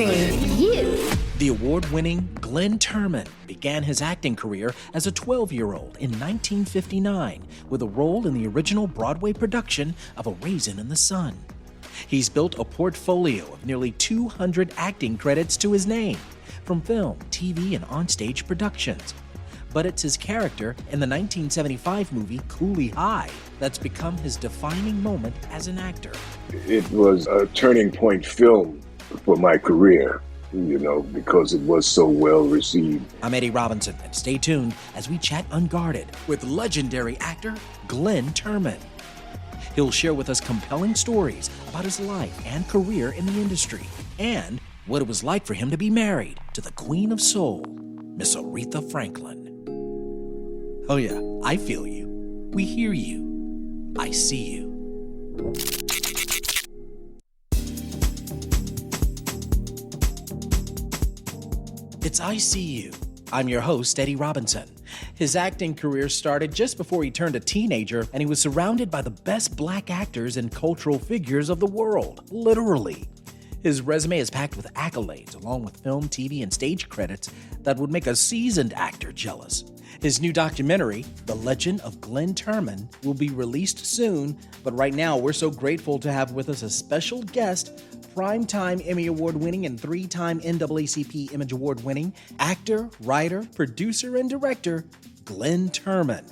introducing you. The award-winning Glynn Turman began his acting career as a 12-year-old in 1959 with a role in the original Broadway production of A Raisin in the Sun. He's built a portfolio of nearly 200 acting credits to his name, from film, TV, and onstage productions. But it's his character in the 1975 movie Cooley High that's become his defining moment as an actor. It was a turning point film for my career, because it was so well received. I'm Eddie Robinson, and stay tuned as we chat unguarded with legendary actor Glynn Turman. He'll share with us compelling stories about his life and career in the industry, and what it was like for him to be married to the Queen of Soul, Miss Aretha Franklin. Oh yeah, I feel you. We hear you. I see you. It's I See You. I'm your host, Eddie Robinson. His acting career started just before he turned a teenager, and he was surrounded by the best black actors and cultural figures of the world, literally. His resume is packed with accolades, along with film, TV, and stage credits that would make a seasoned actor jealous. His new documentary, The Legend of Glynn Turman, will be released soon, but right now we're so grateful to have with us a special guest, Primetime Emmy Award-winning and 3-time NAACP Image Award-winning actor, writer, producer, and director, Glynn Turman.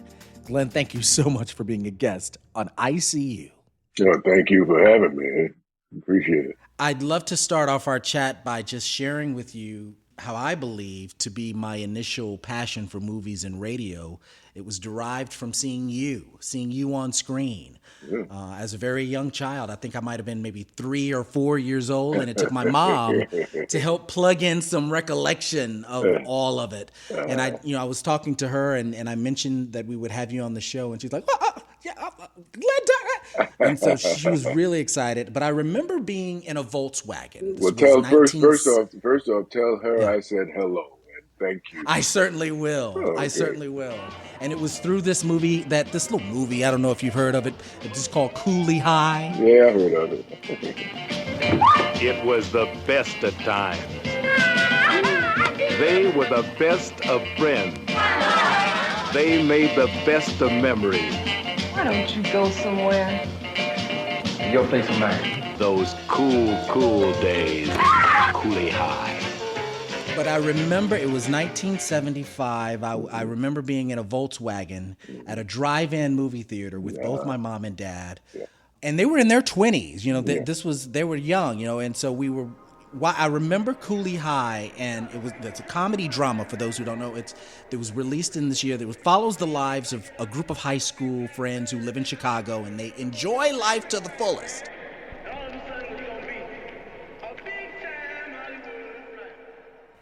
Glynn, thank you so much for being a guest on I See You. Thank you for having me. Appreciate it. I'd love to start off our chat by just sharing with you how I believe to be my initial passion for movies and radio. It was derived from seeing you on screen. As a very young child, I think I might have been maybe 3 or 4 years old, and it took my mom to help plug in some recollection of all of it. And I was talking to her, and I mentioned that we would have you on the show, and she's like, Glynn. And so she was really excited. But I remember being in a Volkswagen. First off, tell her I said hello. Thank you. I certainly will. Okay. I certainly will. And it was through this movie, this little movie, I don't know if you've heard of it. It's called Cooley High. Yeah, I heard of it. It was the best of times. They were the best of friends. They made the best of memories. Why don't you go somewhere? Your place or mine? Those cool days. Cooley High. But I remember it was 1975. I remember being in a Volkswagen at a drive-in movie theater with both my mom and dad. Yeah. And they were in their 20s. They were young, and so I remember Cooley High, and it's a comedy drama for those who don't know. It was released in this year. It follows the lives of a group of high school friends who live in Chicago, and they enjoy life to the fullest.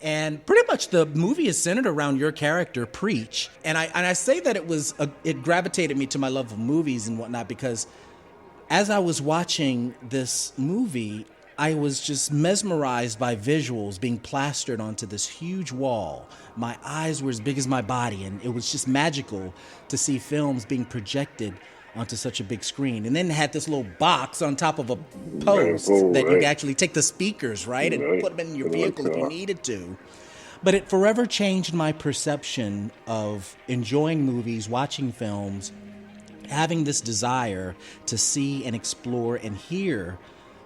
And pretty much the movie is centered around your character, Preach. And I say that it gravitated me to my love of movies and whatnot, because as I was watching this movie, I was just mesmerized by visuals being plastered onto this huge wall. My eyes were as big as my body, and it was just magical to see films being projected onto such a big screen. And then it had this little box on top of a post that you could actually take the speakers, right, and put them in your vehicle if you needed to. But it forever changed my perception of enjoying movies, watching films, having this desire to see and explore and hear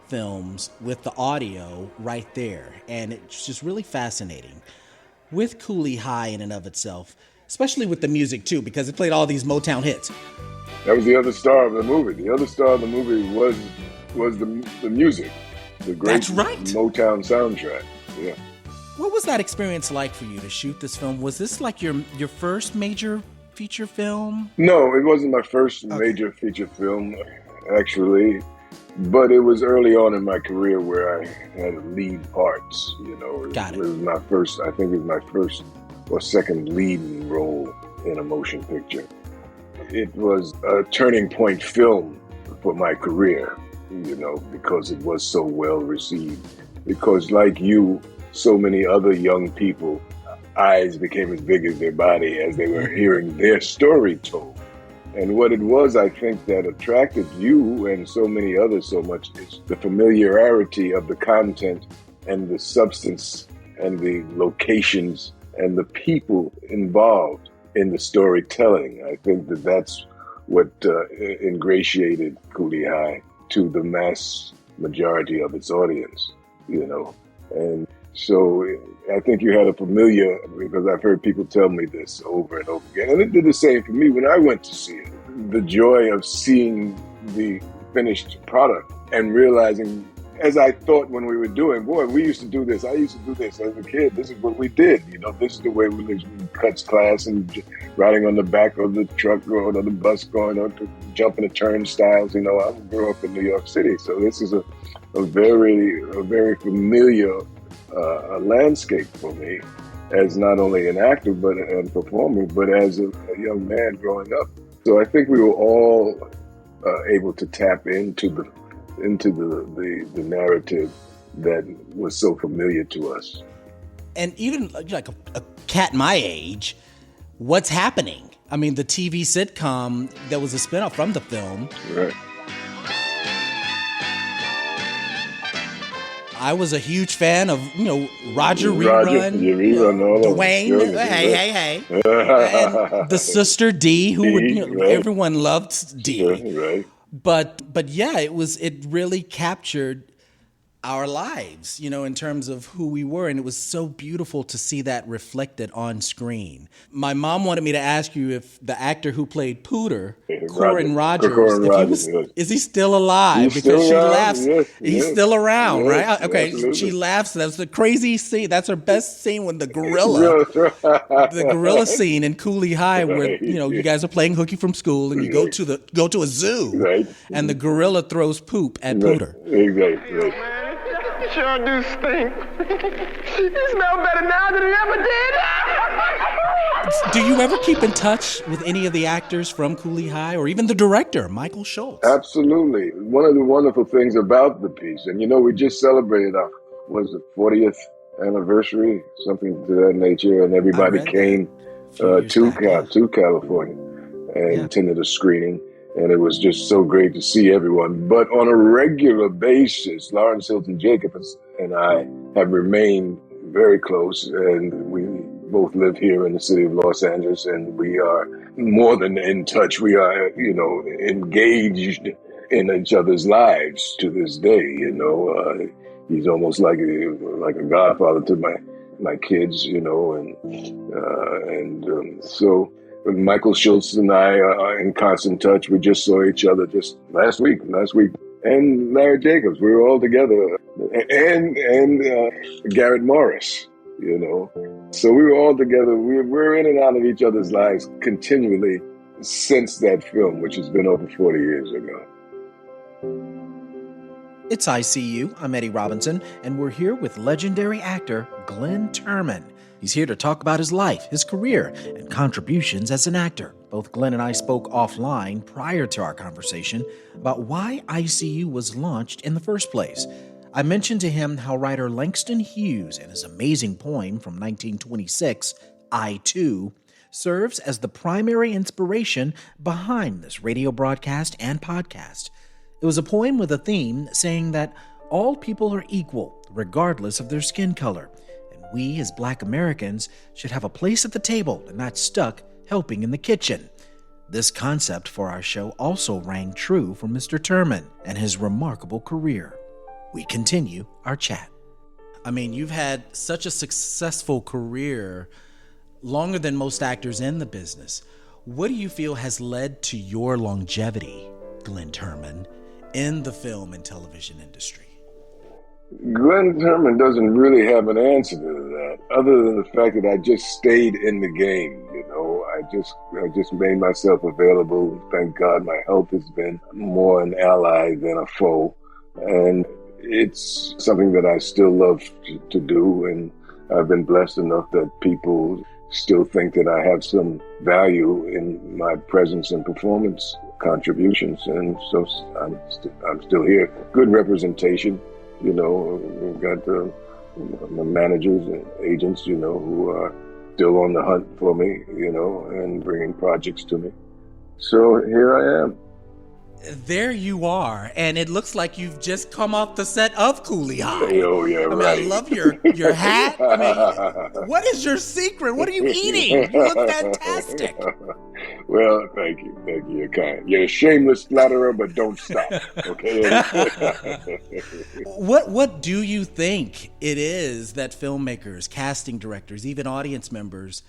films with the audio right there. And it's just really fascinating. With Cooley High in and of itself, especially with the music too, because it played all these Motown hits. That was the other star of the movie. The other star of the movie was the music, the great That's right. Motown soundtrack. Yeah. What was that experience like for you to shoot this film? Was this like your first major feature film? No, it wasn't my first major feature film, actually. But it was early on in my career where I had lead parts. Got it. It was my first. I think it was my first or second leading role in a motion picture. It was a turning point film for my career, because it was so well received. Because like you, so many other young people, eyes became as big as their body as they were hearing their story told. And what it was, I think, that attracted you and so many others so much is the familiarity of the content and the substance and the locations and the people involved in the storytelling. I think that that's what ingratiated Cooley High to the mass majority of its audience, you know. And so I think you had a familiar, because I've heard people tell me this over and over again, and it did the same for me when I went to see it. The joy of seeing the finished product and realizing, as I thought when we were doing, boy, we used to do this. I used to do this as a kid. This is what we did. You know, this is the way we lived in cuts class and riding on the back of the truck or the bus going on to jumping the turnstiles. You know, I grew up in New York City, so this is a very familiar landscape for me as not only an actor and performer, but as a young man growing up. So I think we were all able to tap into the narrative that was so familiar to us. And even like a cat my age, what's happening? I mean, the TV sitcom that was a spinoff from the film. Right. I was a huge fan of, Roger Rerun, Dwayne, hey. And the sister D, who would, everyone loved D. Right. But yeah, it really captured our lives, in terms of who we were. And it was so beautiful to see that reflected on screen. My mom wanted me to ask you if the actor who played Pooter, Corin Rogers, is he still alive? Because she laughs. He's still around, right? Okay, absolutely. She laughs. That's the crazy scene. That's her best scene when the gorilla scene in Cooley High, where you guys are playing hooky from school, and you go to a zoo, right? And the gorilla throws poop at Pooter. Exactly. Sure do stink. He smells better now than he ever did. Do you ever keep in touch with any of the actors from Cooley High, or even the director, Michael Schultz? Absolutely. One of the wonderful things about the piece, and we just celebrated our 40th anniversary, something to that nature, and everybody came to California and attended a screening. And it was just so great to see everyone. But on a regular basis, Lawrence Hilton Jacobs and I have remained very close. And we both live here in the city of Los Angeles. And we are more than in touch. We are, engaged in each other's lives to this day. He's almost like a godfather to my kids, so Michael Schultz and I are in constant touch. We just saw each other just last week. And Larry Jacobs, we were all together. And Garrett Morris, So we were all together. We're in and out of each other's lives continually since that film, which has been over 40 years ago. It's ICU. I'm Eddie Robinson, and we're here with legendary actor Glynn Turman. He's here to talk about his life, his career, and contributions as an actor. Both Glynn and I spoke offline prior to our conversation about why ICU was launched in the first place. I mentioned to him how writer Langston Hughes, in his amazing poem from 1926, I Too, serves as the primary inspiration behind this radio broadcast and podcast. It was a poem with a theme saying that all people are equal, regardless of their skin color. We, as Black Americans, should have a place at the table and not stuck helping in the kitchen. This concept for our show also rang true for Mr. Turman and his remarkable career. We continue our chat. I mean, you've had such a successful career, longer than most actors in the business. What do you feel has led to your longevity, Glynn Turman, in the film and television industry? Glynn Turman doesn't really have an answer to that, other than the fact that I just stayed in the game. I just made myself available. Thank God my health has been more an ally than a foe. And it's something that I still love to do. And I've been blessed enough that people still think that I have some value in my presence and performance contributions. And so I'm still here. Good representation. We've got my managers and agents, who are still on the hunt for me, and bringing projects to me. So here I am. There you are, and it looks like you've just come off the set of Coolie High. Oh, yeah, I right. mean, I love your hat. I mean, what is your secret? What are you eating? You look fantastic. Well, thank you. You're kind. You're a shameless flatterer, but don't stop, okay? What do you think it is that filmmakers, casting directors, even audience members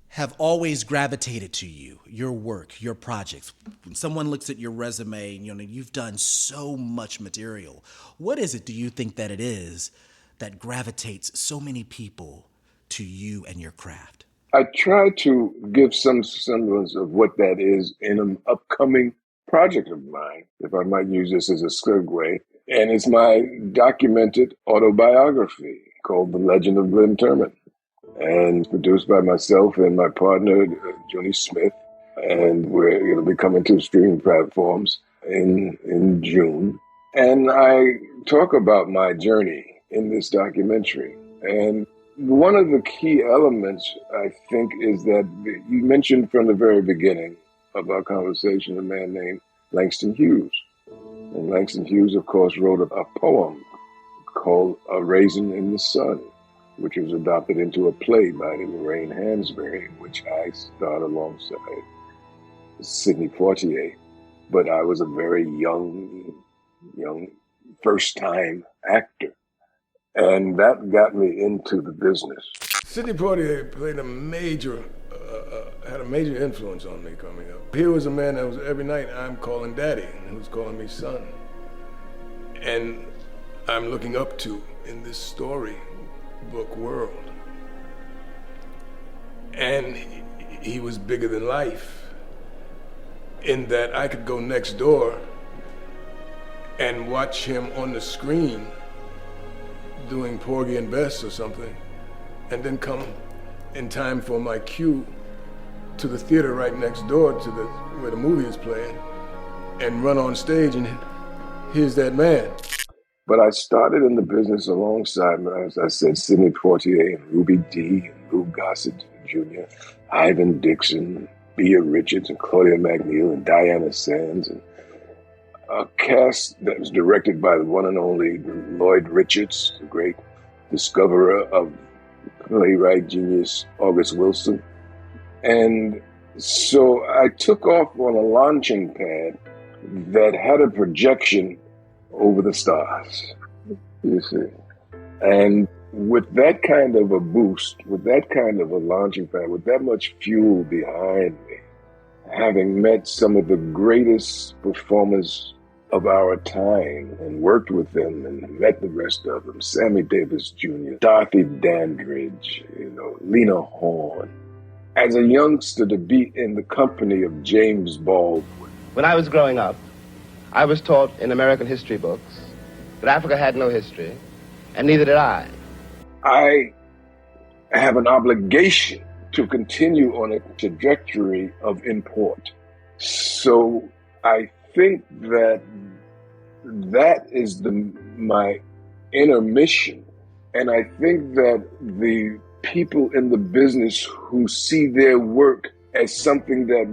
have always gravitated to you, your work, your projects? When someone looks at your resume, you've done so much material. What is it, do you think, that it is that gravitates so many people to you and your craft? I try to give some semblance of what that is in an upcoming project of mine, if I might use this as a segue. And it's my documented autobiography called The Legend of Glynn-Turman, and produced by myself and my partner, Johnny Smith. And we're going to be coming to streaming platforms in June. And I talk about my journey in this documentary. And one of the key elements, I think, is that you mentioned from the very beginning of our conversation a man named Langston Hughes. And Langston Hughes, of course, wrote a poem called A Raisin in the Sun, which was adopted into a play by Lorraine Hansberry, in which I starred alongside Sidney Poitier. But I was a very young first-time actor. And that got me into the business. Sidney Poitier played had a major influence on me coming up. Here was a man that was every night I'm calling daddy, and he was calling me son. And I'm looking up to in this storybook world. And he was bigger than life in that I could go next door and watch him on the screen doing Porgy and Bess or something, and then come in time for my cue to the theater right next door to where the movie is playing, and run on stage, and here's that man. But I started in the business alongside, as I said, Sidney Poitier and Ruby Dee and Lou Gossett Jr., Ivan Dixon, Bea Richards and Claudia McNeil and Diana Sands, and a cast that was directed by the one and only Lloyd Richards, the great discoverer of playwright genius August Wilson. And so I took off on a launching pad that had a projection over the stars, you see. And with that kind of a boost, with that kind of a launching pad, with that much fuel behind me, having met some of the greatest performers of our time and worked with them and met the rest of them, Sammy Davis Jr., Dorothy Dandridge, Lena Horne. As a youngster, to be in the company of James Baldwin. When I was growing up, I was taught in American history books that Africa had no history, and neither did I. I have an obligation to continue on a trajectory of import. So I think that is my inner mission. And I think that the people in the business who see their work as something that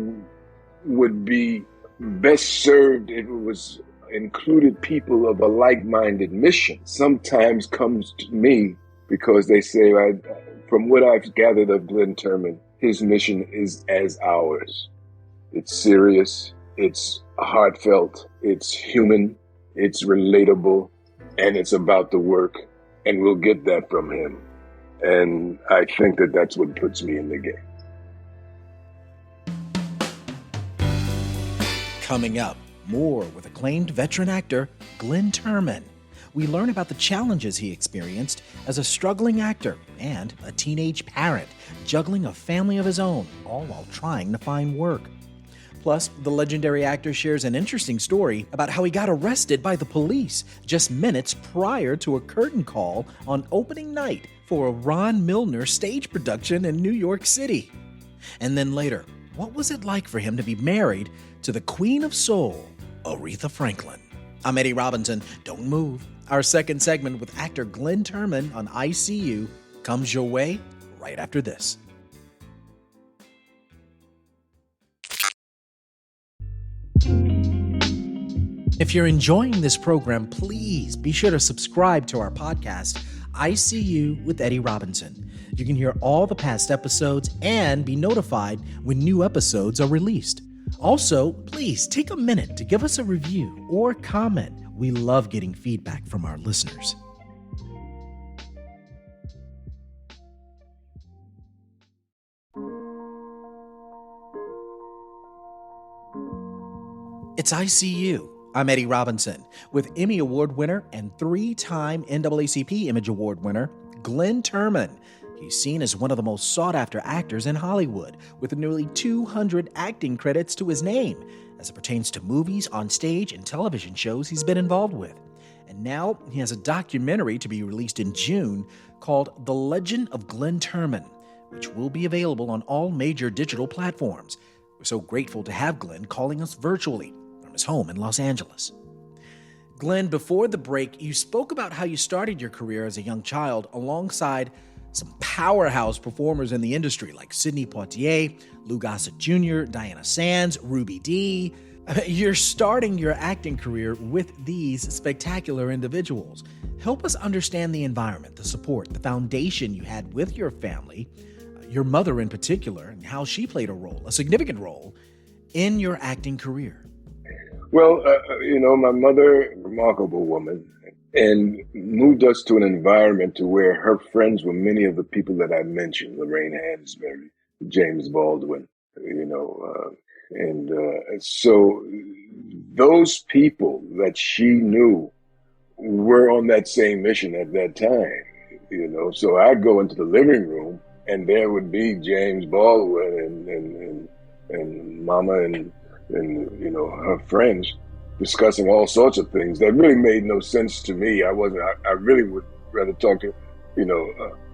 would be best served if it was included people of a like-minded mission sometimes comes to me because they say, from what I've gathered of Glynn-Turman, his mission is as ours. It's serious, it's heartfelt, it's human, it's relatable, and it's about the work, and we'll get that from him. And I think that that's what puts me in the game. Coming up, more with acclaimed veteran actor Glynn-Turman. We learn about the challenges he experienced as a struggling actor and a teenage parent, juggling a family of his own, all while trying to find work. Plus, the legendary actor shares an interesting story about how he got arrested by the police just minutes prior to a curtain call on opening night for a Ron Milner stage production in New York City. And then later, what was it like for him to be married to the Queen of Soul, Aretha Franklin? I'm Eddie Robinson. Don't move. Our second segment with actor Glynn-Turman on ICU comes your way right after this. If you're enjoying this program, please be sure to subscribe to our podcast, I See You with Eddie Robinson. You can hear all the past episodes and be notified when new episodes are released. Also, please take a minute to give us a review or comment. We love getting feedback from our listeners. It's I See You. I'm Eddie Robinson with Emmy Award winner and 3-time NAACP Image Award winner, Glynn Turman. He's seen as one of the most sought-after actors in Hollywood, with nearly 200 acting credits to his name, as it pertains to movies, on stage, and television shows he's been involved with. And now he has a documentary to be released in June called The Legend of Glynn Turman, which will be available on all major digital platforms. We're so grateful to have Glynn calling us virtually from his home in Los Angeles. Glynn, before the break, you spoke about how you started your career as a young child alongside some powerhouse performers in the industry like Sidney Poitier, Lou Gossett Jr., Diana Sands, Ruby Dee. You're starting your acting career with these spectacular individuals. Help us understand the environment, the support, the foundation you had with your family, your mother in particular, and how she played a significant role, in your acting career. Well, my mother, remarkable woman, and moved us to an environment to where her friends were many of the people that I mentioned, Lorraine Hansberry, James Baldwin, so those people that she knew were on that same mission at that time, so I'd go into the living room and there would be James Baldwin and Mama and her friends discussing all sorts of things that really made no sense to me. I really would rather talk to,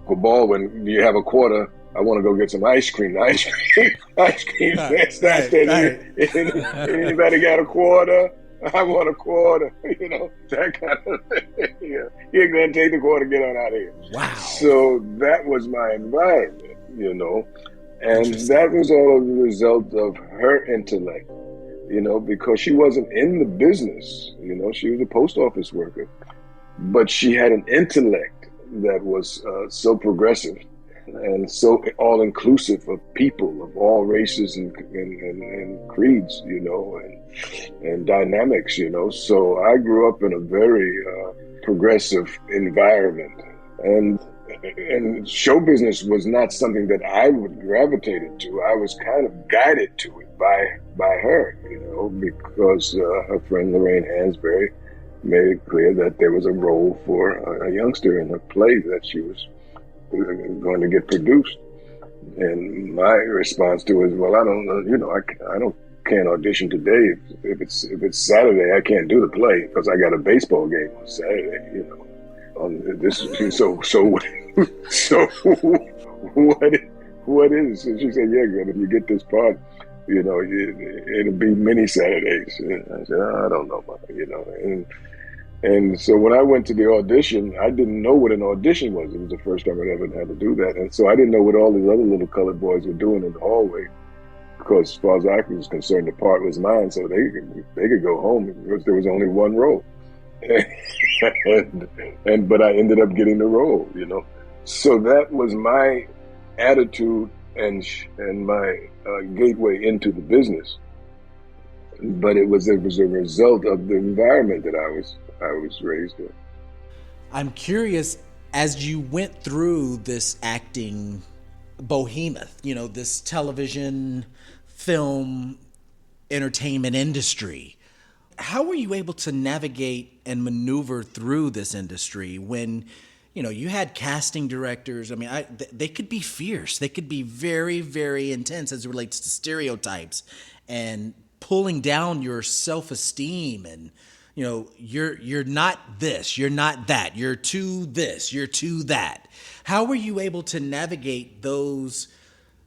for Baldwin, do you have a quarter? I want to go get some ice cream. Ice cream. That's not that. Anybody got a quarter? I want a quarter. That kind of thing. You're going to take the quarter, get on out of here. Wow. So that was my environment, and that was all as a result of her intellect, because she wasn't in the business, she was a post office worker, but she had an intellect that was so progressive and so all-inclusive of people of all races and creeds, and dynamics, So I grew up in a very progressive environment, and show business was not something that I would gravitate to. I was kind of guided to it by her, because her friend Lorraine Hansberry made it clear that there was a role for a youngster in a play that she was going to get produced. And my response to it is, well, I don't know, I can't audition today. If it's Saturday, I can't do the play because I got a baseball game on Saturday, what is? And she said, yeah, good. If you get this part, it'll be many Saturdays. And I said, I don't know, Mama, And so when I went to the audition, I didn't know what an audition was. It was the first time I'd ever had to do that. And so I didn't know what all these other little colored boys were doing in the hallway, because as far as I was concerned, the part was mine. So they could go home because there was only one role. But I ended up getting the role, So that was my attitude and my gateway into the business. But it was a result of the environment that I was raised in. I'm curious, as you went through this acting behemoth, this television, film, entertainment industry, how were you able to navigate and maneuver through this industry when, you had casting directors? I mean, they could be fierce. They could be very, very intense as it relates to stereotypes and pulling down your self-esteem and, you're not this, you're not that, you're too this, you're too that. How were you able to navigate those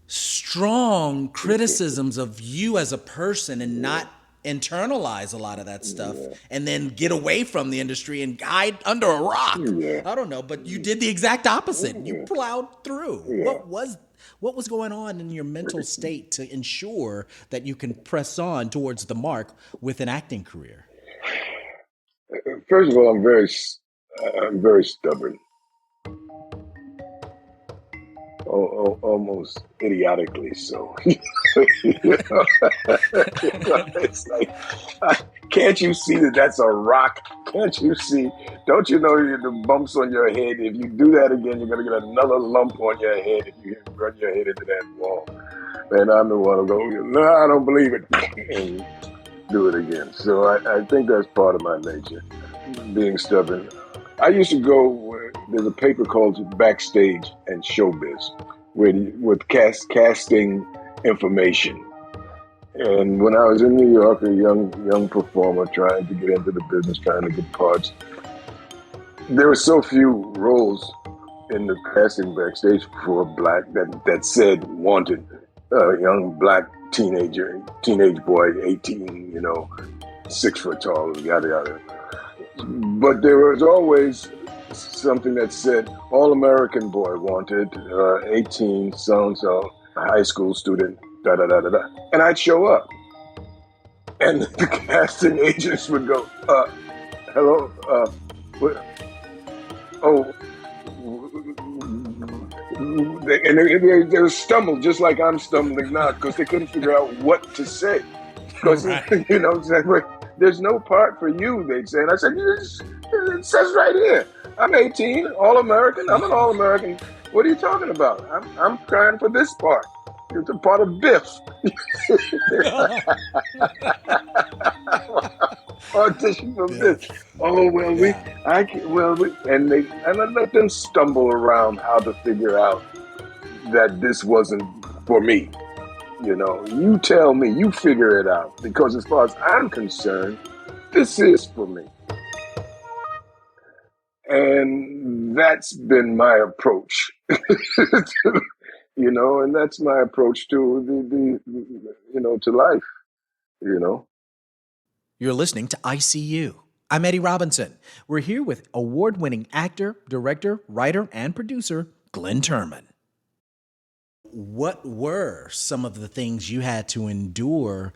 strong criticisms of you as a person and not internalize a lot of that stuff and then get away from the industry and hide under a rock? I don't know, but you did the exact opposite. You plowed through. What was going on in your mental state to ensure that you can press on towards the mark with an acting career? First of all, I'm very stubborn. Almost idiotically so. It's like, can't you see that that's a rock? Can't you see? Don't you know the bumps on your head? If you do that again, you're going to get another lump on your head if you run your head into that wall. And I'm the one who goes, no, I don't believe it, and do it again. So I think that's part of my nature, being stubborn. I used to go, there's a paper called Backstage and Showbiz, with casting information. And when I was in New York, a young performer trying to get into the business, trying to get parts, there were so few roles in the casting backstage for black that said wanted, young black teenage boy, 18, 6 foot tall, yada yada. But there was always something that said all American boy wanted, 18, so-and-so, high school student, da da da da da. And I'd show up. And the casting agents would go, hello, and they would stumble just like I'm stumbling now because they couldn't figure out what to say. Because, there's no part for you, they'd say. And I said, it says right here, I'm 18, All-American. I'm an All-American. What are you talking about? I'm trying for this part. It's a part of Biff. Audition for this. Oh, well, and I let them stumble around how to figure out that this wasn't for me. You tell me, you figure it out. Because as far as I'm concerned, this is for me. And that's been my approach, and that's my approach to to life, You're listening to ICU. I'm Eddie Robinson. We're here with award-winning actor, director, writer, and producer, Glynn Turman. What were some of the things you had to endure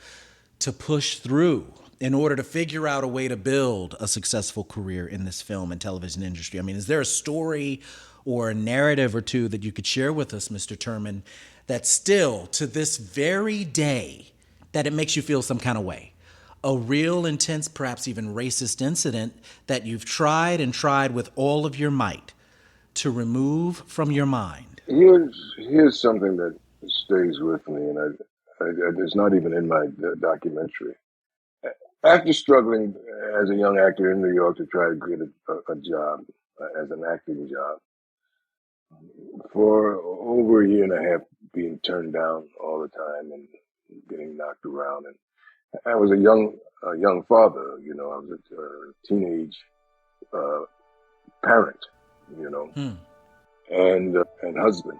to push through in order to figure out a way to build a successful career in this film and television industry? I mean, is there a story or a narrative or two that you could share with us, Mr. Turman, that still, to this very day, that it makes you feel some kind of way? A real intense, perhaps even racist incident that you've tried with all of your might to remove from your mind? Here's something that stays with me, and it's not even in my documentary. After struggling as a young actor in New York to try to get a job, as an acting job, for over a year and a half being turned down all the time and getting knocked around, and I was a young father, I was a teenage parent, and husband.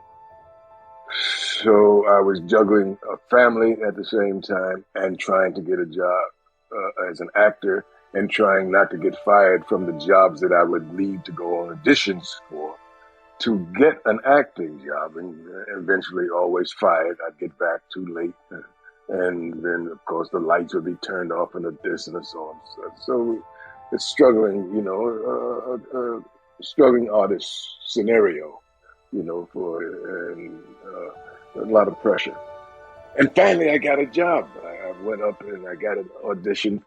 So I was juggling a family at the same time and trying to get a job as an actor and trying not to get fired from the jobs that I would leave to go on auditions for to get an acting job, and eventually always fired. I'd get back too late. And then, of course, the lights would be turned off and this and so on. So it's struggling, struggling artist scenario, for a lot of pressure. And finally, I got a job. I went up and I got an audition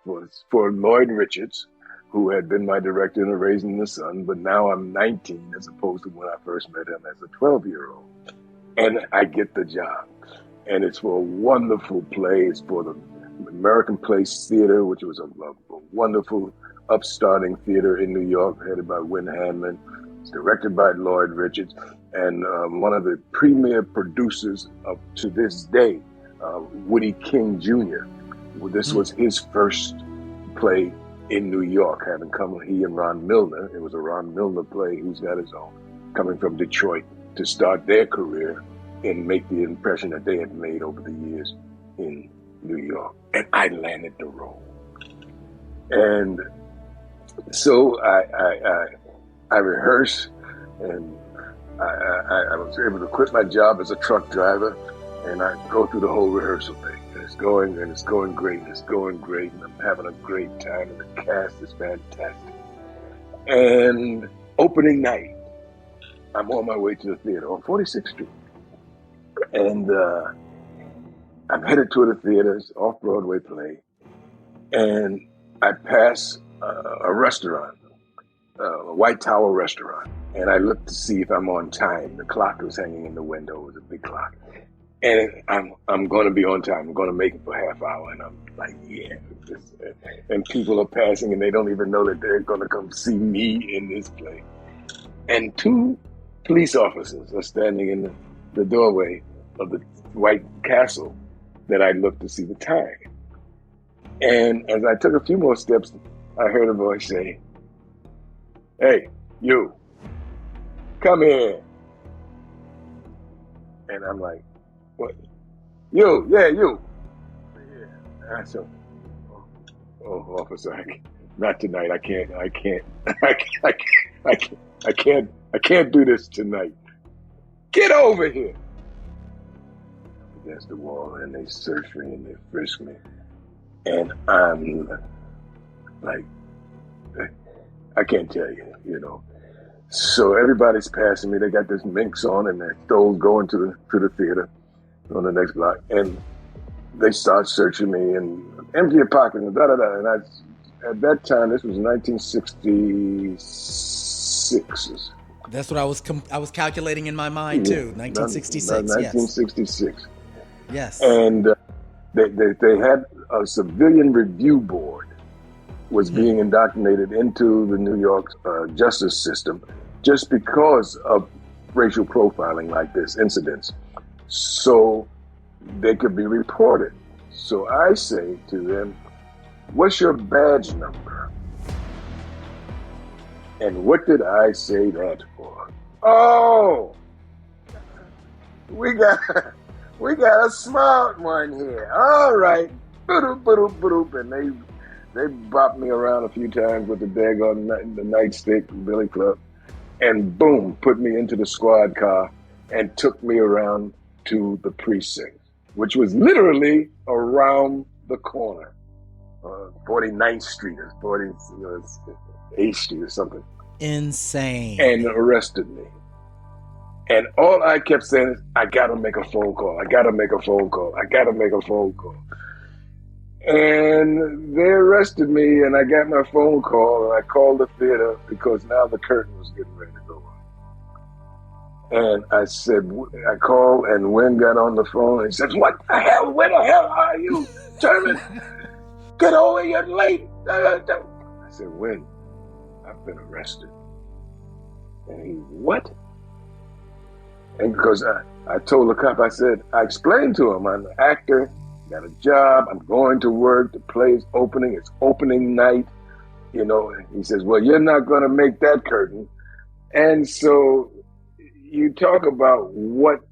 for Lloyd Richards, who had been my director in Raising the Sun, but now I'm 19 as opposed to when I first met him as a 12-year-old. And I get the job. And it's for a wonderful play. It's for the American Place Theater, which was a wonderful upstarting theater in New York, headed by Win Hanman. It's directed by Lloyd Richards, and one of the premier producers to this day, Woody King Jr. This was his first play in New York, having come, he and Ron Milner. It was a Ron Milner play, who's got his own, coming from Detroit to start their career and make the impression that they had made over the years in New York. And I landed the role. And so I rehearsed, and I was able to quit my job as a truck driver, and I go through the whole rehearsal thing. And it's going great, and I'm having a great time, and the cast is fantastic. And opening night, I'm on my way to the theater on 46th Street. And I'm headed toward the theater, it's off-Broadway play. And I pass a restaurant, a White Tower restaurant. And I look to see if I'm on time. The clock was hanging in the window. It was a big clock. And I'm going to be on time. I'm going to make it for a half hour. And I'm like, yeah. And people are passing and they don't even know that they're going to come see me in this play. And 2 police officers are standing in the doorway of the White Castle that I looked to see the time. And as I took a few more steps, I heard a voice say, "Hey, you, come here." And I'm like, "What? You, yeah, you." Yeah. I said, "Oh, officer, not tonight. I can't do this tonight. Get over here." Against the wall, and they search me and they frisk me. And I'm like, I can't tell you, you know. So everybody's passing me. They got this minks on and their stoles going to the theater on the next block. And they start searching me and empty your pocket and da-da-da. And at that time, this was 1966. That's what I was calculating in my mind too. 1966. 1966. Yes. And they had a civilian review board was being indoctrinated into the New York justice system just because of racial profiling like this, incidents. So they could be reported. So I say to them, "What's your badge number?" And what did I say that for? "Oh, we got a smart one here. All right." And they bopped me around a few times with the daggone the nightstick, Billy Club, and boom, put me into the squad car and took me around to the precinct, which was literally around the corner, 49th Street or 8th Street or something. Insane. And arrested me. And all I kept saying is, "I gotta make a phone call. I gotta make a phone call. I gotta make a phone call." And they arrested me, and I got my phone call, and I called the theater because now the curtain was getting ready to go up. And I said, I called, and Wynn got on the phone, and he says, "What the hell? Where the hell are you, Turman? Get over here, you're late." I said, "Wynn, I've been arrested." And he, "What?" And because I told the cop, I explained to him, I'm an actor, got a job, I'm going to work, the play is opening, it's opening night, you know. And he says, "Well, you're not going to make that curtain." And so you talk about what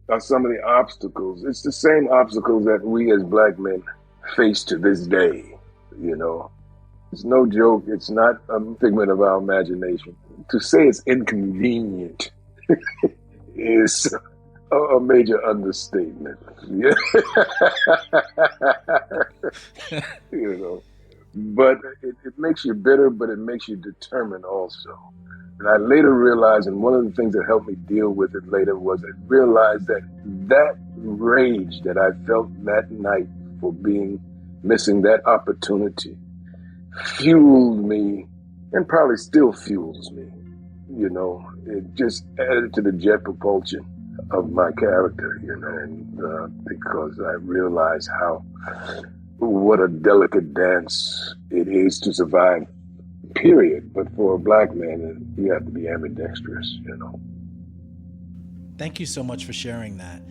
are some of the obstacles. It's the same obstacles that we as black men face to this day, you know. It's no joke. It's not a figment of our imagination. To say it's inconvenient is a major understatement. Yeah. You know, but it makes you bitter, but it makes you determined also. And I later realized, and one of the things that helped me deal with it later was I realized that rage that I felt that night for missing that opportunity fueled me, and probably still fuels me. You know, it just added to the jet propulsion of my character, you know, and because I realized what a delicate dance it is to survive, period. But for a black man, you have to be ambidextrous, you know. Thank you so much for sharing that.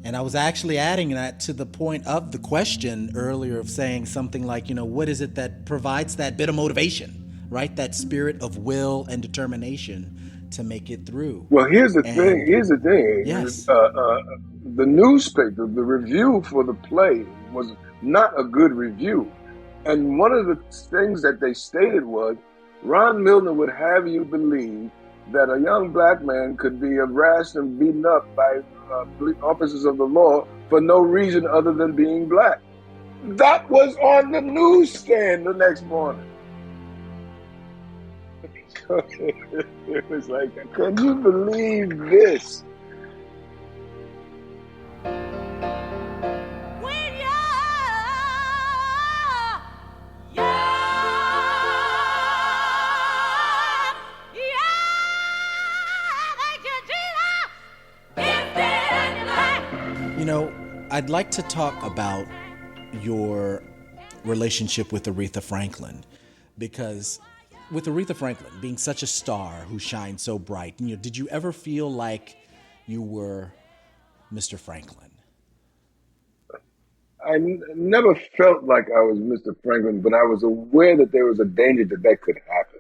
And I was actually adding that to the point of the question earlier of saying something like, you know, what is it that provides that bit of motivation, right? That spirit of will and determination to make it through. Well, here's the thing. Yes. The newspaper, the review for the play was not a good review. And one of the things that they stated was, Ron Milner would have you believe that a young black man could be harassed and beaten up by officers of the law for no reason other than being black. That was on the newsstand the next morning. So it was like, can you believe this? You know, I'd like to talk about your relationship with Aretha Franklin, because with Aretha Franklin being such a star who shined so bright, you know, did you ever feel like you were Mr. Franklin? I never felt like I was Mr. Franklin, but I was aware that there was a danger that could happen.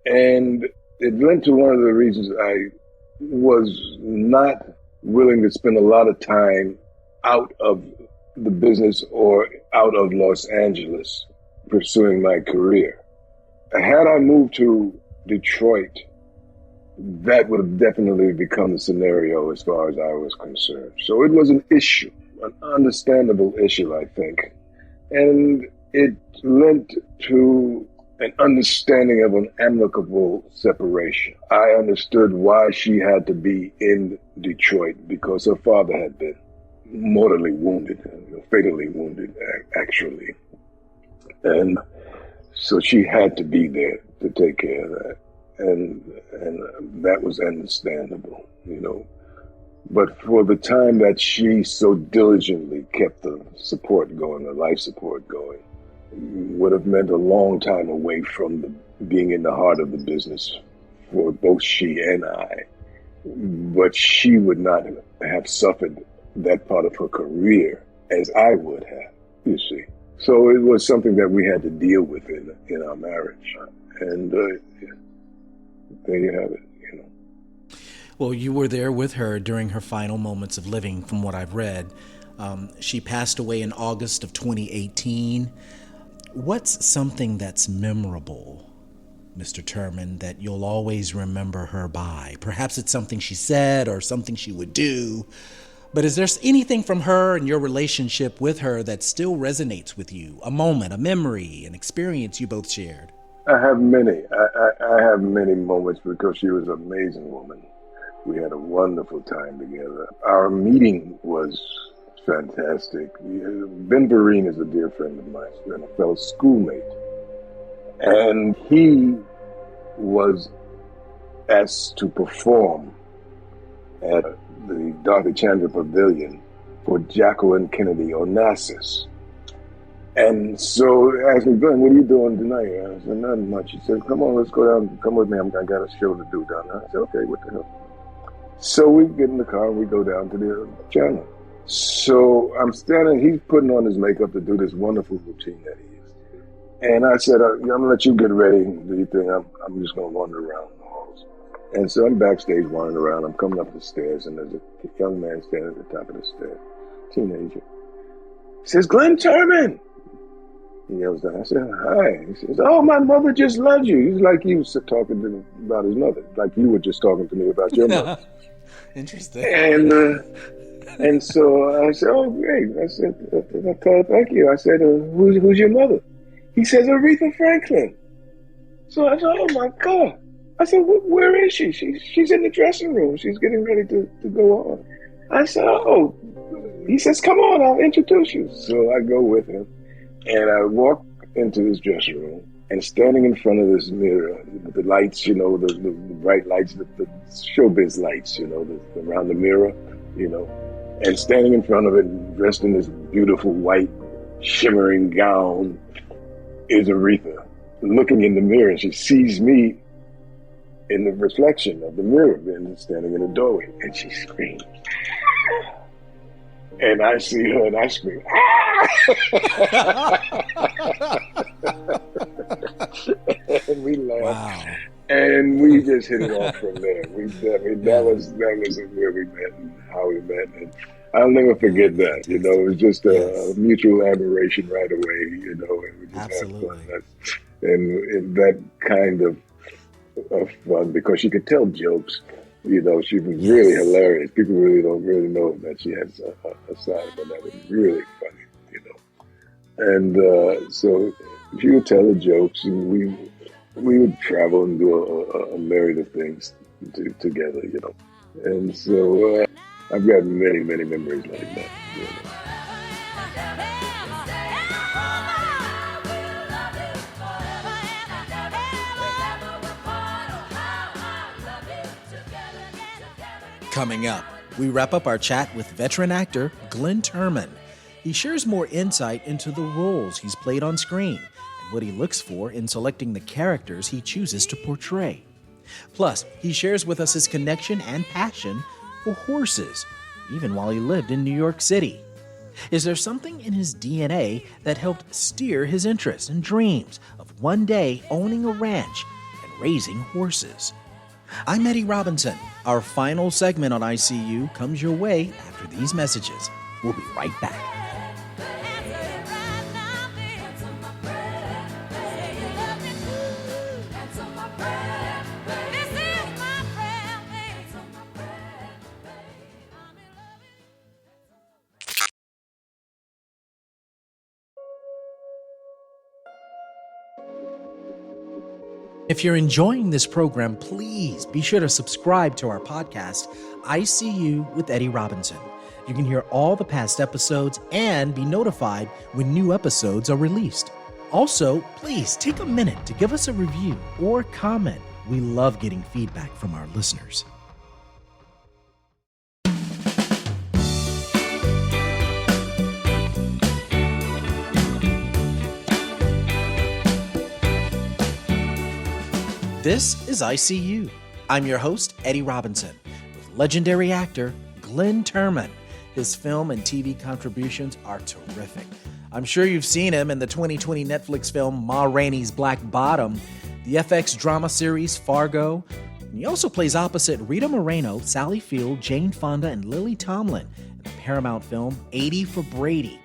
And it led to one of the reasons I was not willing to spend a lot of time out of the business or out of Los Angeles pursuing my career. Had I moved to Detroit, that would have definitely become the scenario as far as I was concerned. So it was an issue, an understandable issue, I think. And it led to an understanding of an amicable separation. I understood why she had to be in Detroit, because her father had been mortally wounded, fatally wounded, actually. And so she had to be there to take care of that. And that was understandable, you know. But for the time that she so diligently kept the support going, the life support going, would have meant a long time away from being in the heart of the business for both she and I. But she would not have suffered that part of her career as I would have, you see. So it was something that we had to deal with in our marriage. And there you have it, you know. Well, you were there with her during her final moments of living, from what I've read. She passed away in August of 2018. What's something that's memorable, Mr. Turman, that you'll always remember her by? Perhaps it's something she said or something she would do, but is there anything from her and your relationship with her that still resonates with you? A moment, a memory, an experience you both shared? I have many. I have many moments, because she was an amazing woman. We had a wonderful time together. Our meeting was fantastic. Ben Vereen is a dear friend of mine and a fellow schoolmate. And he was asked to perform at the Dorothy Chandler Pavilion for Jacqueline Kennedy Onassis. And so he asked me, Glenn, what are you doing tonight? I said, nothing much. He said, come on, let's go down. Come with me. I got a show to do down there. I said, okay, what the hell? So we get in the car and we go down to the channel. So I'm standing, he's putting on his makeup to do this wonderful routine that he is. And I said, I'm going to let you get ready. Do you think I'm just going to wander around the halls? And so I'm backstage wandering around. I'm coming up the stairs, and there's a young man standing at the top of the stairs, teenager. He says, Glenn Turman. He yells down. I said, hi. He says, oh, my mother just loved you. He's like you talking to me about his mother, like you were just talking to me about your mother. Interesting. And so I said, oh, great. I said, I told her, thank you. I said, who's your mother? He says, Aretha Franklin. So I said, oh, my God. I said, where is she? She's in the dressing room. She's getting ready to go on. I said, oh. He says, come on, I'll introduce you. So I go with him, and I walk into this dressing room, and standing in front of this mirror, with the lights, you know, the bright lights, the showbiz lights, you know, around the mirror, you know, and standing in front of it, dressed in this beautiful white, shimmering gown, is Aretha, looking in the mirror, and she sees me in the reflection of the mirror, and standing in the doorway, and she screams. And I see her, and I scream, and we laugh. Wow. And we just hit it off from there. That was where we met and how we met. And I'll never forget that. You know, it was just a mutual admiration right away, you know, and we just Absolutely. had fun. And that kind of fun, because she could tell jokes. You know, she was really hilarious. People really don't know that she has a side of her that was really funny, you know. And so she would tell the jokes, and We would travel and do a myriad of things together, And so I've got many, many memories like that. Coming up, we wrap up our chat with veteran actor Glynn-Turman. He shares more insight into the roles he's played on screen and what he looks for in selecting the characters he chooses to portray. Plus, he shares with us his connection and passion for horses, even while he lived in New York City. Is there something in his DNA that helped steer his interests and dreams of one day owning a ranch and raising horses? I'm Eddie Robinson. Our final segment on ICU comes your way after these messages. We'll be right back. If you're enjoying this program, please be sure to subscribe to our podcast, ICU with Eddie Robinson. You can hear all the past episodes and be notified when new episodes are released. Also, please take a minute to give us a review or comment. We love getting feedback from our listeners. This is ICU. I'm your host, Eddie Robinson, with legendary actor Glynn-Turman. His film and TV contributions are terrific. I'm sure you've seen him in the 2020 Netflix film Ma Rainey's Black Bottom, the FX drama series Fargo, and he also plays opposite Rita Moreno, Sally Field, Jane Fonda, and Lily Tomlin in the Paramount film 80 for Brady.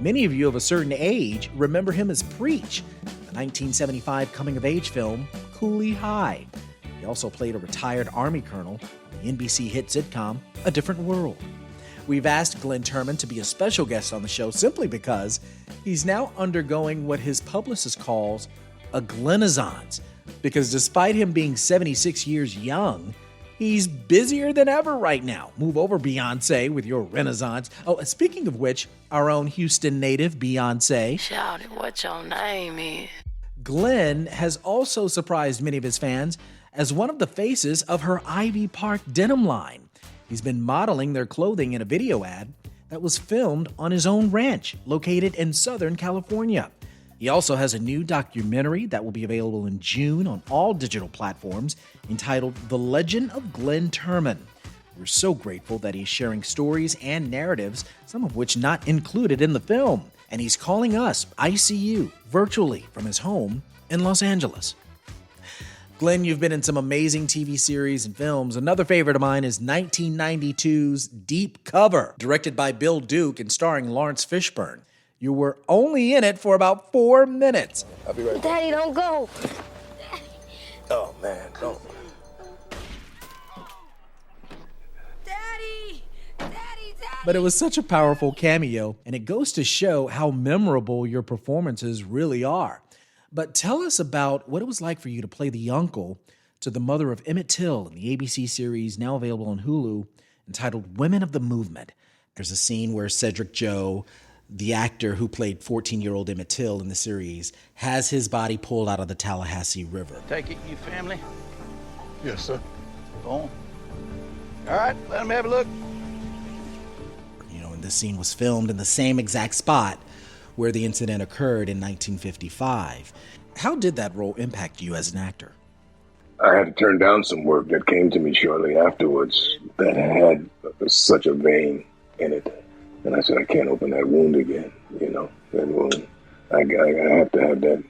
Many of you of a certain age remember him as Preach, the 1975 coming-of-age film Cooley High. He also played a retired Army colonel on the NBC hit sitcom A Different World. We've asked Glynn-Turman to be a special guest on the show simply because he's now undergoing what his publicist calls a Glynn-aissance, because despite him being 76 years young, he's busier than ever right now. Move over, Beyonce, with your renaissance. Oh, and speaking of which, our own Houston native, Beyonce. Shout it, what your name is? Glynn has also surprised many of his fans as one of the faces of her Ivy Park denim line. He's been modeling their clothing in a video ad that was filmed on his own ranch located in Southern California. He also has a new documentary that will be available in June on all digital platforms entitled The Legend of Glynn-Turman. We're so grateful that he's sharing stories and narratives, some of which not included in the film. And he's calling us, ICU, virtually from his home in Los Angeles. Glynn, you've been in some amazing TV series and films. Another favorite of mine is 1992's Deep Cover, directed by Bill Duke and starring Lawrence Fishburne. You were only in it for about 4 minutes. I'll be right back. Daddy, don't go. Oh, man, don't. Daddy! Daddy! But it was such a powerful cameo, and it goes to show how memorable your performances really are. But tell us about what it was like for you to play the uncle to the mother of Emmett Till in the ABC series now available on Hulu entitled Women of the Movement. There's a scene where Cedric Joe, the actor who played 14-year-old Emmett Till in the series, has his body pulled out of the Tallahassee River. Take it, you family? Yes, sir. Go on. All right, let him have a look. You know, and this scene was filmed in the same exact spot where the incident occurred in 1955. How did that role impact you as an actor? I had to turn down some work that came to me shortly afterwards that had such a vein in it. And I said, I can't open that wound again, that wound. I have to have that.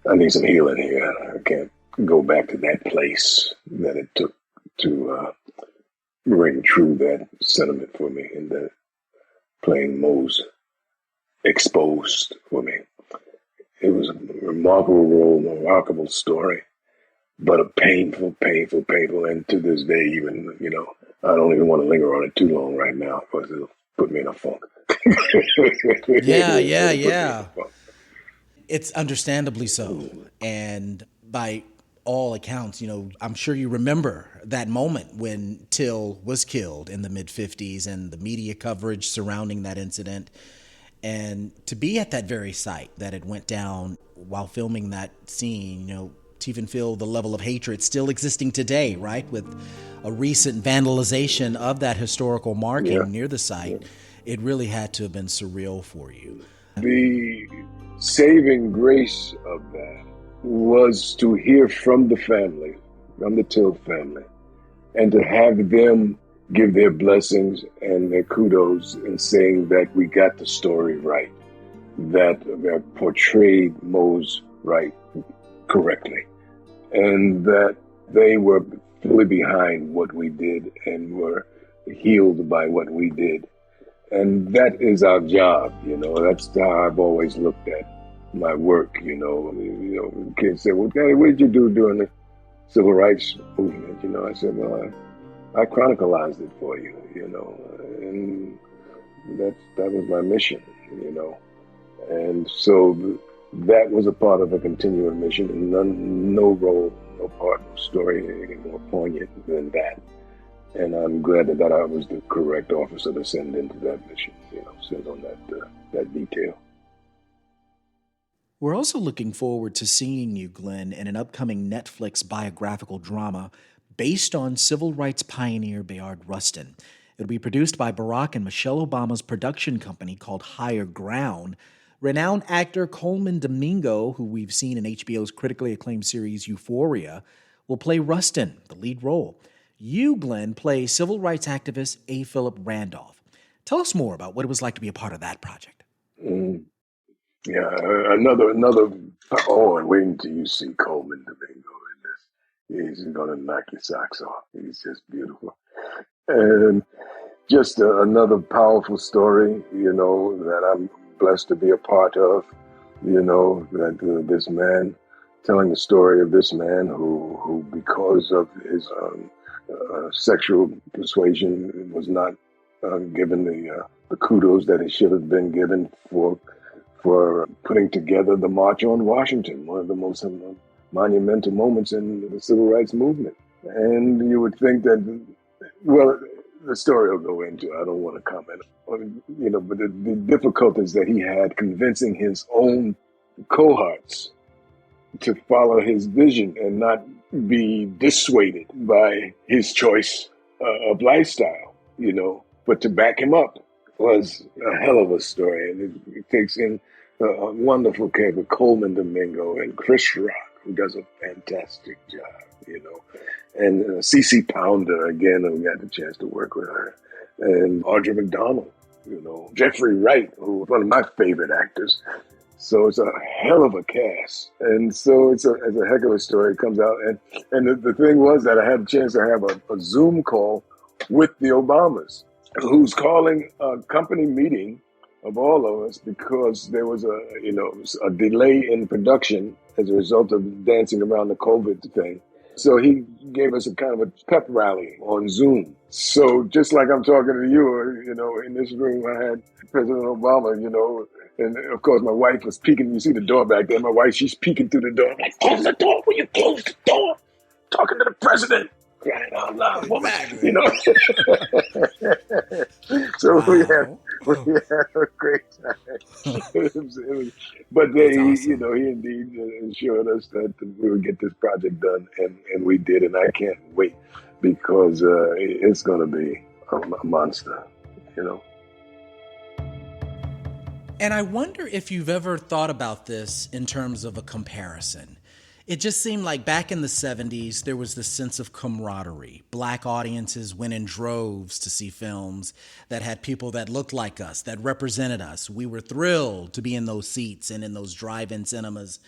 I need some healing here. I can't go back to that place that it took to ring true that sentiment for me, and that playing Mose exposed for me. It was a remarkable role, remarkable story, but a painful, and to this day, even, I don't even want to linger on it too long right now because it'll put me in a funk. Yeah. It's understandably so. And by all accounts, I'm sure you remember that moment when Till was killed in the mid-50s and the media coverage surrounding that incident. And to be at that very site that it went down while filming that scene, to even feel the level of hatred still existing today, right? With a recent vandalization of that historical marking near the site, it really had to have been surreal for you. The saving grace of that was to hear from the family, from the Till family, and to have them give their blessings and their kudos in saying that we got the story right, that they portrayed Mose right correctly, and that they were fully behind what we did and were healed by what we did. And that is our job, that's how I've always looked at my work, kids say, well, Daddy, what did you do during the civil rights movement? I said, well, I chronicalized it for you, and that was my mission, and so that was a part of a continuing mission, and no role, no part, no story any more poignant than that. And I'm glad that I was the correct officer to send into that mission, send on that detail. We're also looking forward to seeing you, Glynn, in an upcoming Netflix biographical drama based on civil rights pioneer Bayard Rustin. It'll be produced by Barack and Michelle Obama's production company called Higher Ground. Renowned actor Coleman Domingo, who we've seen in HBO's critically acclaimed series Euphoria, will play Rustin, the lead role. You, Glynn, play civil rights activist A. Philip Randolph. Tell us more about what it was like to be a part of that project. Yeah, another. And wait until you see Coleman Domingo in this. He's gonna knock your socks off. He's just beautiful, and just another powerful story. That I'm blessed to be a part of. That this man, telling the story of this man who because of his sexual persuasion was not given the kudos that he should have been given for putting together the March on Washington, one of the most monumental moments in the civil rights movement. And you would think that, well, the story will go into, I don't want to comment on, but the difficulties that he had convincing his own cohorts to follow his vision and not be dissuaded by his choice of lifestyle, but to back him up was a hell of a story. And it takes in a wonderful character, Coleman Domingo, and Chris Rock, who does a fantastic job, and CeCe Pounder, again, who got the chance to work with her, and Audra McDonald, Jeffrey Wright, who was one of my favorite actors. So it's a hell of a cast. And so it's a heck of a story. It comes out. And the thing was that I had a chance to have a Zoom call with the Obamas, who's calling a company meeting of all of us because there was a delay in production as a result of dancing around the COVID thing. So he gave us a kind of a pep rally on Zoom. So just like I'm talking to you, in this room, I had President Obama, and of course my wife was peeking. You see the door back there. My wife, she's peeking through the door. I'm like, close the door. Will you close the door? Talking to the president. Crying out loud, woman. So wow. we had a great time. But they, awesome. He indeed assured us that we would get this project done, and we did, and I can't wait because it's going to be a monster, And I wonder if you've ever thought about this in terms of a comparison. It just seemed like back in the 70s, there was this sense of camaraderie. Black audiences went in droves to see films that had people that looked like us, that represented us. We were thrilled to be in those seats and in those drive-in cinemas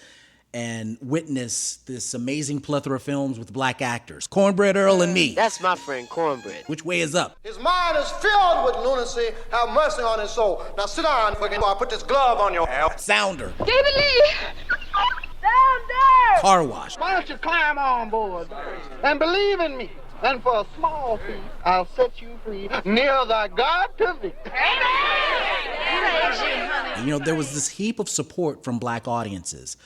and witness this amazing plethora of films with black actors. Cornbread Earl and me. That's my friend, Cornbread. Which way is up? His mind is filled with lunacy. Have mercy on his soul. Now sit down, fucking boy. I put this glove on your head. Sounder. David Lee! Down there! Car Wash. Why don't you climb on board and believe in me? And for a small fee, I'll set you free near thy God to thee. And, there was this heap of support from black audiences.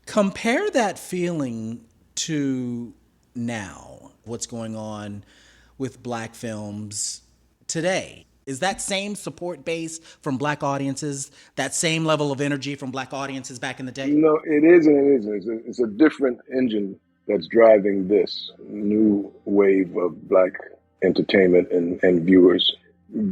Compare that feeling to now, what's going on with black films today. Is that same support base from black audiences, that same level of energy from black audiences back in the day? No, it is and it isn't. It's a different engine that's driving this new wave of black entertainment and viewers,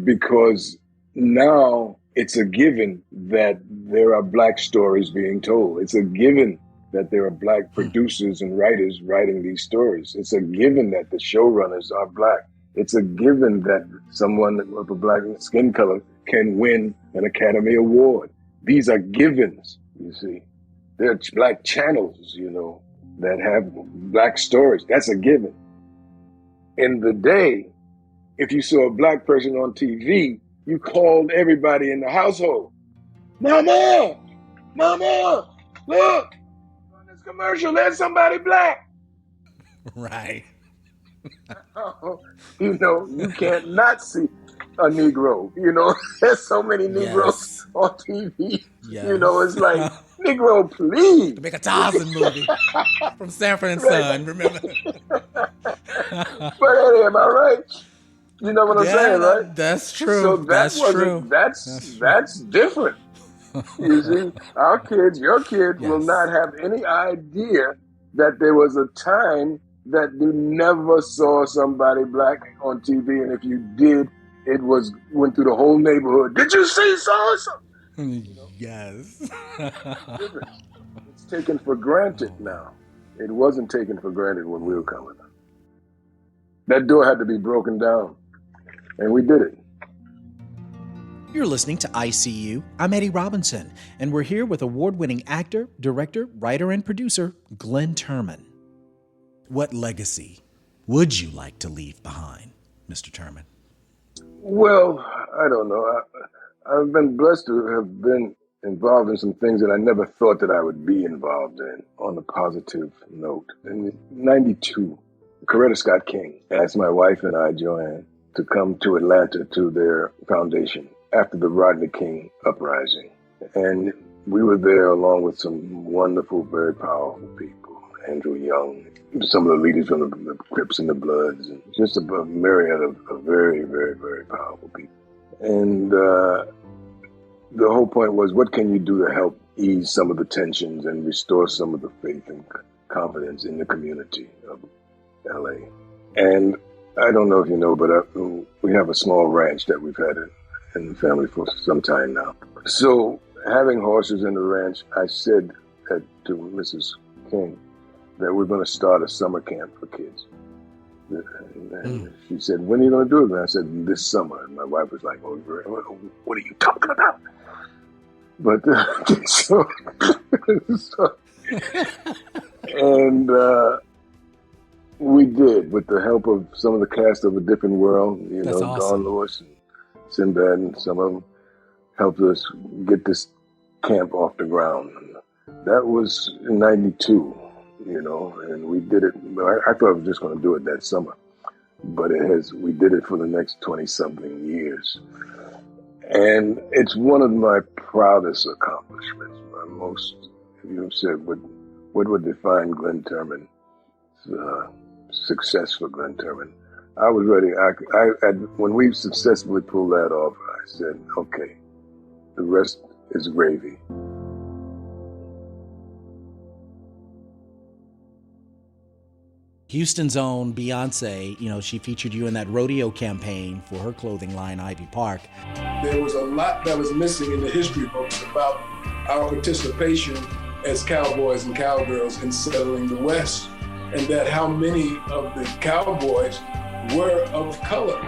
because now it's a given that there are black stories being told. It's a given that there are black producers and writers writing these stories. It's a given that the showrunners are black. It's a given that someone of a black skin color can win an Academy Award. These are givens, you see. There are black channels, you know, that have black stories. That's a given. In the day, if you saw a black person on TV, you called everybody in the household. Mama! Mama! Look! On this commercial, there's somebody black. Right. You know, you can't not see a Negro. You know, there's so many Negroes on TV. Yes. You know, it's like, Negro, please. To make a Tarzan movie from Sanford and Son, remember? But hey, am I right? You know what I'm saying, right? That's true. So that's true. That's different. You see, our kids, your kids will not have any idea that there was a time that you never saw somebody black on TV, and if you did, it went through the whole neighborhood. Did you see so-and-so? You know? Yes. It's taken for granted now. It wasn't taken for granted when we were coming up. That door had to be broken down, and we did it. You're listening to ICU. I'm Eddie Robinson, and we're here with award-winning actor, director, writer, and producer Glynn Turman. What legacy would you like to leave behind, Mr. Turman? Well, I don't know. I've been blessed to have been involved in some things that I never thought that I would be involved in, on a positive note. In 92, Coretta Scott King asked my wife and I, Joanne, to come to Atlanta to their foundation after the Rodney King uprising. And we were there along with some wonderful, very powerful people. Andrew Young, some of the leaders from the Crips and the Bloods, and just a myriad of very, very, very powerful people. And the whole point was, what can you do to help ease some of the tensions and restore some of the faith and confidence in the community of LA? And I don't know if you know, but we have a small ranch that we've had in the family for some time now. So having horses in the ranch, I said to Mrs. King that we're going to start a summer camp for kids. And she said, when are you going to do it? And I said, this summer. And my wife was like, oh, what are you talking about? But we did, with the help of some of the cast of A Different World, you know, awesome. Don Lewis and Sinbad, and some of them helped us get this camp off the ground. That was in 92. You know, and we did it. I thought I was just going to do it that summer, but we did it for the next 20-something years. And it's one of my proudest accomplishments. My most, if you said, what would define Glynn Turman, success for Glynn Turman, I was ready. When we successfully pulled that off, I said, okay, the rest is gravy. Houston's own Beyonce, you know, she featured you in that rodeo campaign for her clothing line, Ivy Park. There was a lot that was missing in the history books about our participation as cowboys and cowgirls in settling the West, and that how many of the cowboys were of color.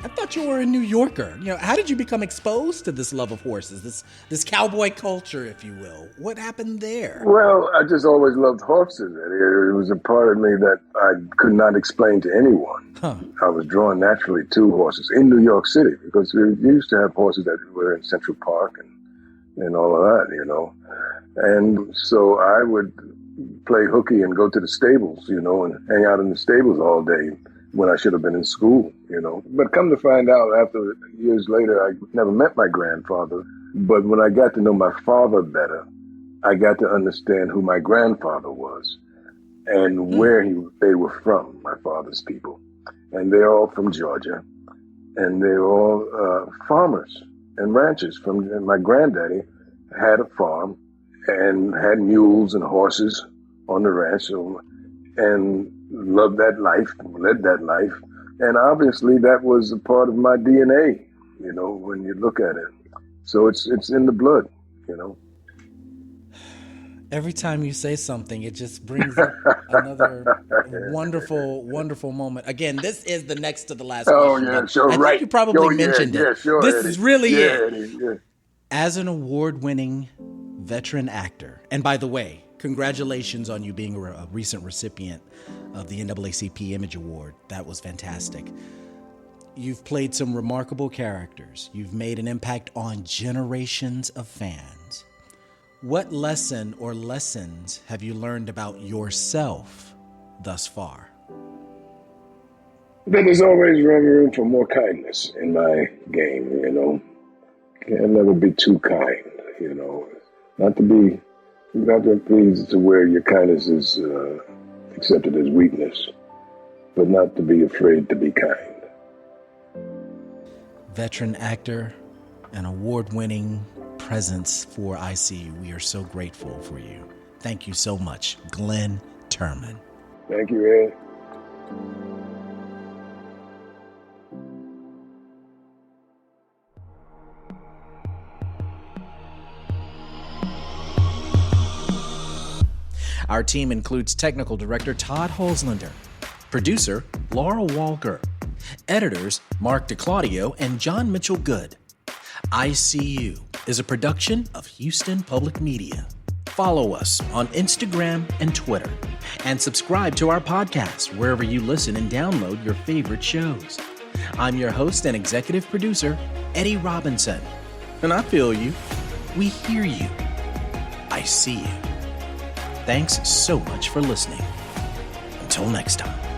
I thought you were a New Yorker. You know, how did you become exposed to this love of horses, this cowboy culture, if you will? What happened there? Well, I just always loved horses. It was a part of me that I could not explain to anyone. I was drawn naturally to horses in New York City, because we used to have horses that were in Central Park and all of that, you know. And so I would play hooky and go to the stables, you know, and hang out in the stables all day, when I should have been in school, you know. But come to find out, after years later, I never met my grandfather. But when I got to know my father better, I got to understand who my grandfather was and where they were from, my father's people. And they're all from Georgia. And they're all farmers and ranchers. And my granddaddy had a farm and had mules and horses on the ranch, and loved that life, led that life. And obviously that was a part of my DNA, you know, when you look at it. So it's in the blood, you know. Every time you say something, it just brings up another wonderful, wonderful moment. Again, this is the next to the last question. Yeah, sure, I think you probably mentioned it. Yeah, sure, this Eddie. is really it. Eddie, yeah. As an award-winning veteran actor, and by the way, congratulations on you being a recent recipient of the NAACP Image Award. That was fantastic. You've played some remarkable characters. You've made an impact on generations of fans. What lesson or lessons have you learned about yourself thus far? There's always room for more kindness in my game, you know. Can never be too kind, you know. Not to be pleased to where your kindness is accepted as weakness, but not to be afraid to be kind. Veteran actor, an award-winning presence for ICU. We are so grateful for you. Thank you so much, Glynn Turman. Thank you, Ed. Our team includes technical director Todd Holzlander, producer Laura Walker, editors Mark DeClaudio and John Mitchell Good. ICU is a production of Houston Public Media. Follow us on Instagram and Twitter, and subscribe to our podcast wherever you listen and download your favorite shows. I'm your host and executive producer, Eddie Robinson. And I feel you. We hear you. I see you. Thanks so much for listening. Until next time.